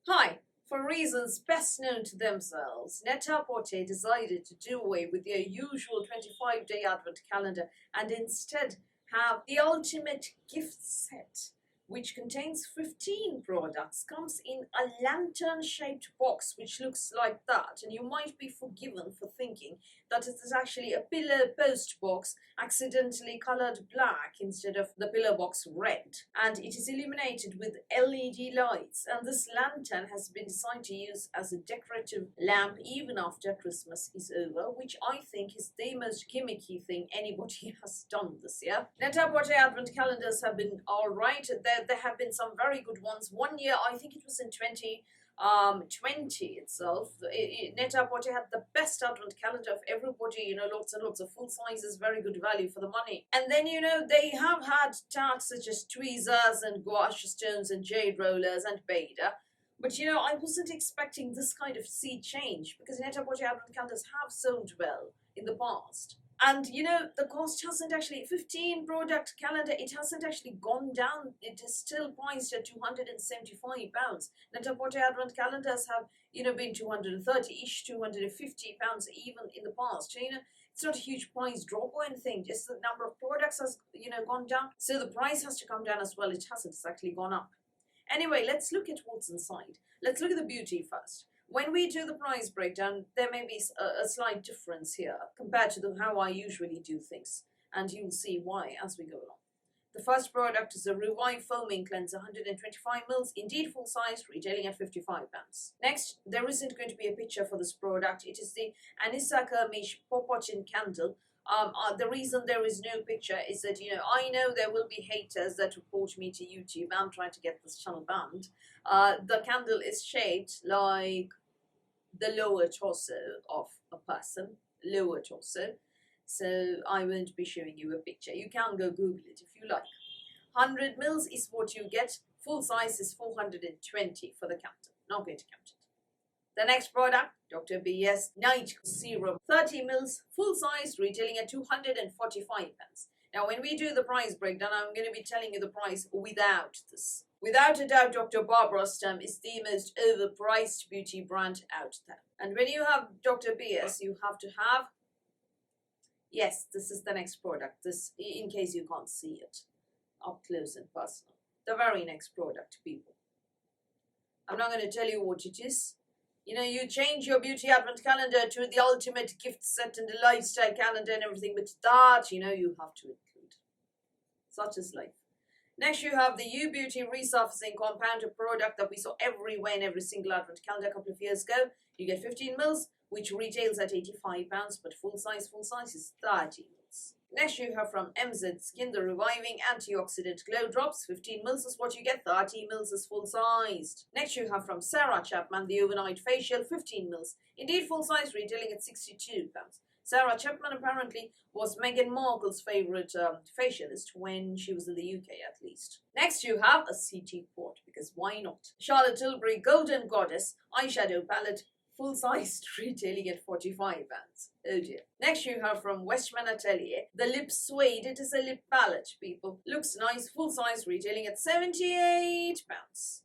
Hi. For reasons best known to themselves, Net-a-Porter decided to do away with their usual 25-day advent calendar and instead have the ultimate gift set, which contains 15 products, comes in a lantern-shaped box which looks like that, and you might be forgiven for thinking that it is actually a pillar post box accidentally colored black instead of the pillar box red, and it is illuminated with LED lights, and this lantern has been designed to use as a decorative lamp even after Christmas is over, which I think is the most gimmicky thing anybody has done this year. Net-a-Porter advent calendars have been alright. There have been some very good ones. One year, I think it was in 2020 itself, Net-a-Porter had the best advent calendar of everybody, lots and lots of full sizes, very good value for the money. And then, they have had tarts such as tweezers and gouache stones and jade rollers and Beda. But, I wasn't expecting this kind of sea change because Net-a-Porter advent calendars have sold well in the past. And the cost hasn't actually, 15 product calendar, it hasn't actually gone down. It is still priced at £275. Net-a-Porter advent calendars have, been 230-ish, £250 even in the past. It's not a huge price drop or anything, just the number of products has, gone down. So the price has to come down as well. It hasn't, it's actually gone up. Anyway, let's look at what's inside. Let's look at the beauty first. When we do the price breakdown, there may be a slight difference here compared to how I usually do things. And you'll see why as we go along. The first product is a Revive Foaming Cleanser, 125ml, indeed full size, retailing at £55. Next, there isn't going to be a picture for this product. It is the Anissa Kermish Popochin Candle. The reason there is no picture is that, I know there will be haters that report me to YouTube. I'm trying to get this channel banned. The candle is shaped like the lower torso of a person, lower torso. So I won't be showing you a picture. You can go Google it if you like. 100ml is what you get. Full size is 420 for the candle. Not going to count it. The next product, Dr. B.S. Night Serum, 30ml, full size, retailing at £245. Now, when we do the price breakdown, I'm going to be telling you the price without this. Without a doubt, Dr. Barbara Sturm is the most overpriced beauty brand out there. And when you have Dr. B.S., you have to have... Yes, this is the next product. This, in case you can't see it up close and personal. The very next product, people. I'm not going to tell you what it is. You change your beauty advent calendar to the ultimate gift set and the lifestyle calendar and everything, but that, you have to include. Such is life. Next, you have the U Beauty Resurfacing Compounder product that we saw everywhere in every single advent calendar a couple of years ago. You get 15ml, which retails at £85, but full size is 30ml. Next, you have from MZ Skin the Reviving Antioxidant Glow Drops. 15ml is what you get, 30ml is full sized. Next, you have from Sarah Chapman the Overnight Facial, 15ml. Indeed, full size, retailing at £62. Sarah Chapman apparently was Meghan Markle's favourite facialist when she was in the UK at least. Next, you have a CT port, because why not? Charlotte Tilbury Golden Goddess Eyeshadow Palette, full size, retailing at £45. Oh dear. Next, you have from Westman Atelier the Lip Suede. It is a lip palette, people. Looks nice, full size, retailing at £78.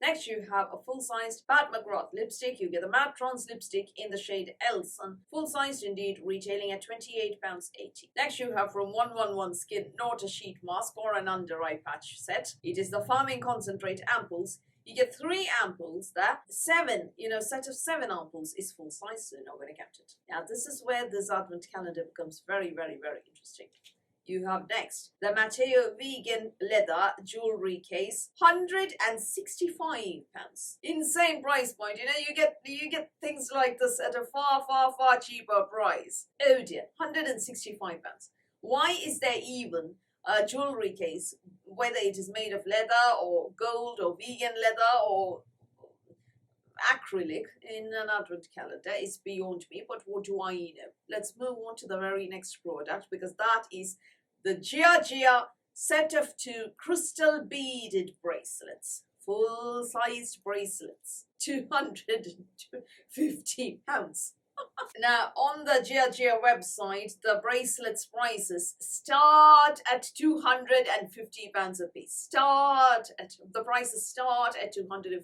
Next, you have a full sized Pat McGrath lipstick. You get the Matte Trans lipstick in the shade Elson. Full sized indeed, retailing at £28.80. Next, you have from 111 Skin not a sheet mask or an under eye patch set. It is the Farming Concentrate ampoules. You get 3 ampoules there. 7, set of 7 ampoules is full size, so not going to count it. Now, this is where this advent calendar becomes very, very, very interesting. You have next the Matteo Vegan Leather Jewelry Case, £165. Insane price point. You get things like this at a far, far, far cheaper price. Oh dear, £165. Why is there even a jewelry case, whether it is made of leather or gold or vegan leather or acrylic, in an advent calendar, is beyond me, but what do I know? Let's move on to the very next product, because that is the Gia set of 2 crystal beaded bracelets, full-sized bracelets, £250. Now, on the Gia website, the bracelets prices start at £250 a piece. The prices start at £250 a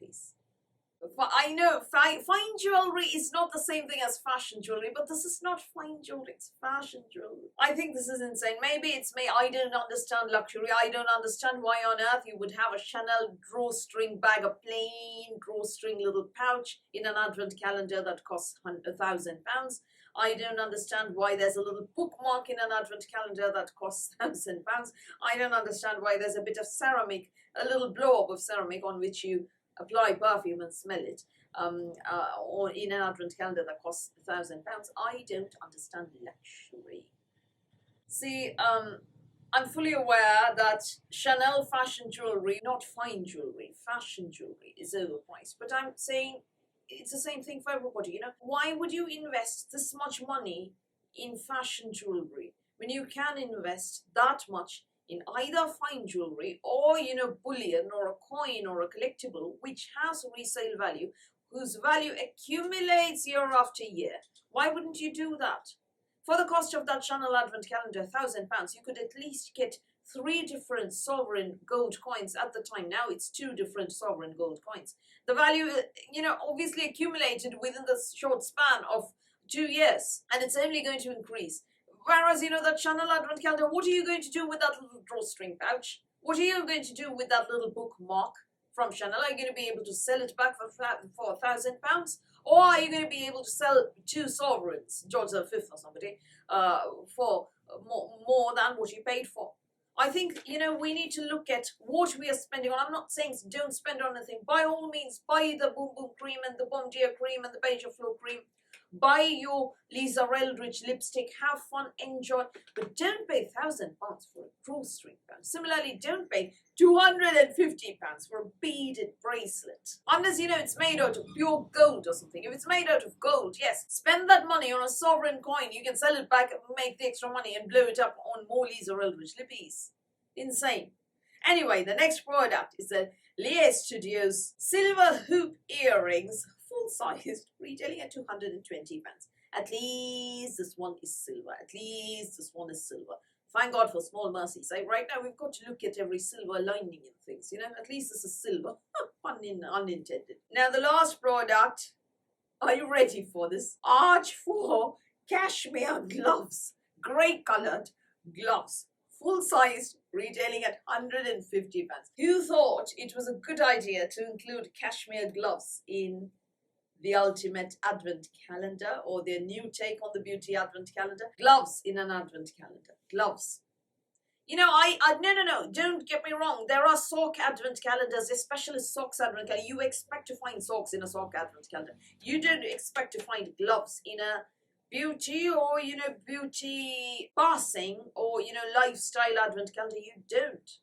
piece. I know fine jewelry is not the same thing as fashion jewelry, but this is not fine jewelry, it's fashion jewelry. I think this is insane. Maybe it's me. I don't understand luxury. I don't understand why on earth you would have a Chanel drawstring bag, a plain drawstring little pouch in an advent calendar that costs £1,000. I don't understand why there's a little bookmark in an advent calendar that costs £1,000. I don't understand why there's a bit of ceramic, a little blow up of ceramic on which you apply perfume and smell it, or in an advent calendar that costs £1,000. I don't understand luxury. See, I'm fully aware that Chanel fashion jewelry, not fine jewelry, fashion jewelry is overpriced. But I'm saying it's the same thing for everybody, you know. Why would you invest this much money in fashion jewelry when you can invest that much in either fine jewelry or, you know, bullion or a coin or a collectible which has resale value, whose value accumulates year after year? Why wouldn't you do that? For the cost of that Chanel Advent calendar, £1,000, you could at least get 3 different sovereign gold coins at the time. Now it's 2 different sovereign gold coins. The value, you know, obviously accumulated within the short span of 2 years, and it's only going to increase. Whereas, you know, that Chanel Advent calendar, what are you going to do with that little drawstring pouch? What are you going to do with that little bookmark from Chanel? Are you going to be able to sell it back for £1,000? Or are you going to be able to sell 2 sovereigns, George V or somebody, for more than what you paid for? I think, you know, we need to look at what we are spending on. I'm not saying don't spend on anything. By all means, buy the Boom Boom cream and the Bon Dia cream and the Beige Flow cream. Buy your Lisa Eldridge lipstick, have fun, enjoy, but don't pay £1,000 for a drawstring band. Similarly, don't pay £250 for a beaded bracelet. Unless, you know, it's made out of pure gold or something. If it's made out of gold, yes, spend that money on a sovereign coin. You can sell it back and make the extra money and blow it up on more Lisa Eldridge lippies. Insane. Anyway, the next product is the Lea Studios silver hoop earrings, full-sized, retailing at £220. At least this one is silver. At least this one is silver. Thank God for small mercies. Right now we've got to look at every silver lining in things, you know. At least this is silver. Unintended. Now the last product, are you ready for this? Arch 4 cashmere gloves. Grey coloured gloves. Full-sized, retailing at £150. Who thought it was a good idea to include cashmere gloves in the ultimate advent calendar, or their new take on the beauty advent calendar? Gloves in an advent calendar. Gloves. You know, no, don't get me wrong. There are sock advent calendars, especially socks advent calendar. You expect to find socks in a sock advent calendar. You don't expect to find gloves in a beauty or, you know, beauty passing or, you know, lifestyle advent calendar. You don't.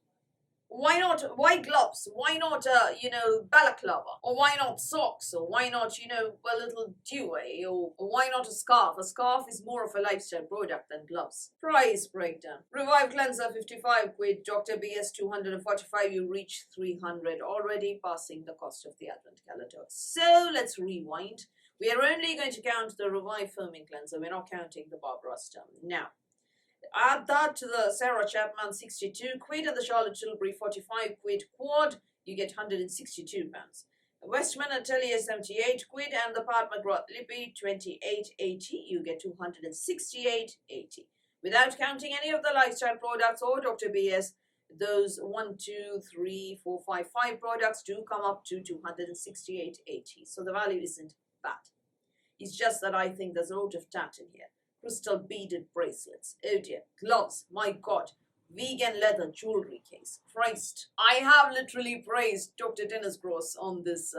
Why not? Why gloves? Why not, you know, balaclava? Or why not socks? Or why not, you know, a little duvet? Or why not a scarf? A scarf is more of a lifestyle product than gloves. Price breakdown. Revive Cleanser, 55 quid. Dr. BS, 245. You reach 300. Already passing the cost of the advent calendar. So let's rewind. We are only going to count the Revive Foaming Cleanser. We're not counting the Barbara Sturm. Now, add that to the Sarah Chapman, 62 quid, and the Charlotte Tilbury, 45 quid quad. You get £162. Westman Atelier, 78 quid, and the Pat McGrath Lippy, 28.80. You get £268.80. Without counting any of the lifestyle products or Dr. BS, those 1, 2, 3, 4, 5, 5 products do come up to £268.80. So the value isn't bad. It's just that I think there's a lot of tat in here. Crystal beaded bracelets. Oh dear. Gloves. My God. Vegan leather jewelry case. Christ. I have literally praised Dr. Dennis Gross on this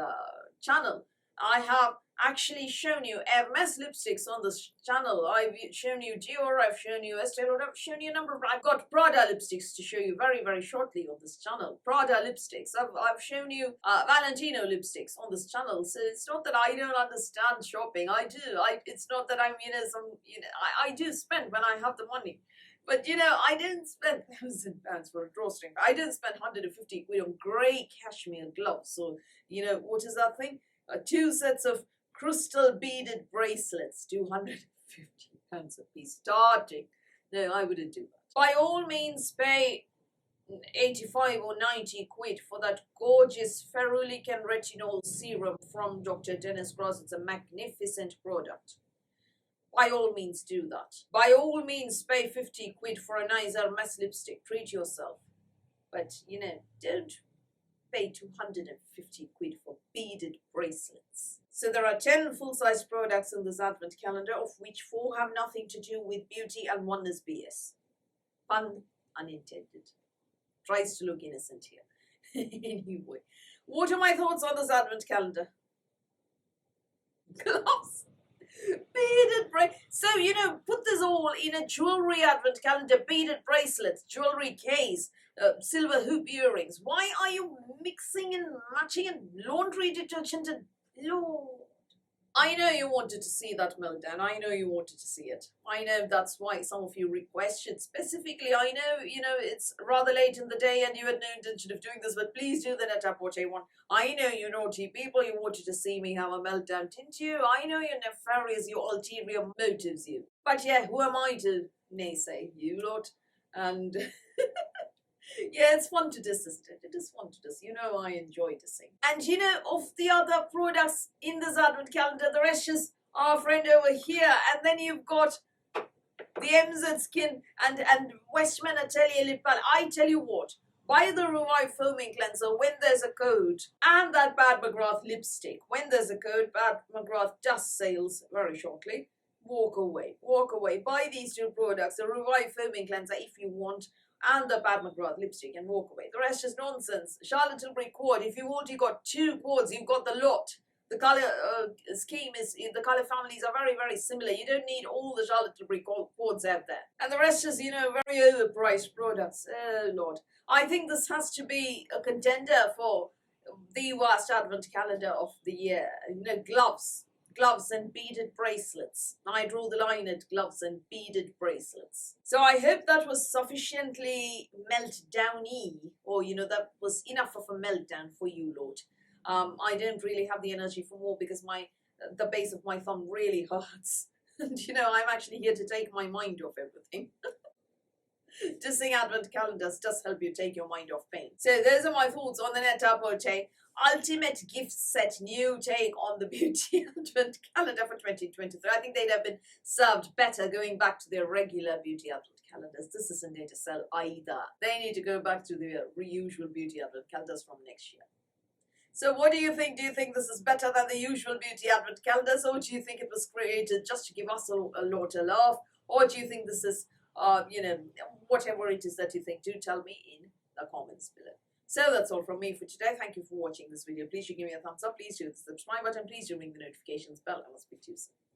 channel. I have actually shown you Hermes lipsticks on this channel. I've shown you Dior, I've shown you Estee Lauder, I've shown you a number of... I've got Prada lipsticks to show you very, very shortly on this channel. Prada lipsticks. I've shown you Valentino lipsticks on this channel. So it's not that I don't understand shopping. I do. It's not that I'm, you know, I do spend when I have the money. But, you know, I didn't spend £1,000 for a drawstring. I didn't spend 150 quid on grey cashmere gloves. So, you know, what is that thing? 2 sets of crystal beaded bracelets, £250 a piece, starting. No, I wouldn't do that. By all means, pay 85 or 90 quid for that gorgeous ferulic and retinol serum from Dr. Dennis Gross. It's a magnificent product. By all means do that. By all means pay 50 quid for a nice Hermes lipstick. Treat yourself. But, don't pay 250 quid for beaded bracelets. So there are 10 full-size products in this advent calendar, of which 4 have nothing to do with beauty and 1 is BS. Pun unintended. Tries to look innocent here. Anyway, what are my thoughts on this advent calendar? Gloves. Beaded so put this all in a jewelry advent calendar. Beaded bracelets, jewelry case, silver hoop earrings. Why are you mixing and matching and laundry detergent and Lord? I know you wanted to see that meltdown. I know you wanted to see it. I know that's why some of you requested specifically. I know, it's rather late in the day and you had no intention of doing this, but please do the Net-a-Porter one. I know you naughty people, you wanted to see me have a meltdown, didn't you? I know you're nefarious, your ulterior motives, you. But yeah, who am I to naysay? You lot. And yeah, it's fun to diss, isn't it? It is fun to diss. I enjoy dissing. And of the other products in this advent calendar, the rest is our friend over here. And then you've got the MZ Skin and Westman Atelier Lip Balm. I tell you what, buy the Revive Foaming Cleanser when there's a code, and that Bad McGrath lipstick. When there's a code, Bad McGrath does sales very shortly. Walk away. Walk away. Buy these 2 products, the Revive Foaming Cleanser if you want, and the Bad McGrath lipstick, and walk away. The rest is nonsense. Charlotte Tilbury quad. If you want, you got 2 quads. You've got the lot. The color scheme the color families are very, very similar. You don't need all the Charlotte Tilbury quads out there. And the rest is, very overpriced products. Oh, Lord. I think this has to be a contender for the worst advent calendar of the year. Gloves and beaded bracelets. I draw the line at gloves and beaded bracelets. So I hope that was sufficiently meltdowny, or that was enough of a meltdown for you, Lord. I don't really have the energy for more because the base of my thumb really hurts. And I'm actually here to take my mind off everything. Dissing advent calendars does help you take your mind off pain. So those are my thoughts on the Net-a-Porter Ultimate Gift Set new take on the beauty advent calendar for 2023. I think they'd have been served better going back to their regular beauty advent calendars. This isn't there to sell either. They need to go back to their usual beauty advent calendars from next year. So what do you think? Do you think this is better than the usual beauty advent calendars, or do you think it was created just to give us a lot of laugh, or do you think this is whatever it is that you think? Do tell me in the comments below. So that's all from me for today. Thank you for watching this video. Please do give me a thumbs up. Please do hit the subscribe button. Please do ring the notifications bell. I will speak to you soon.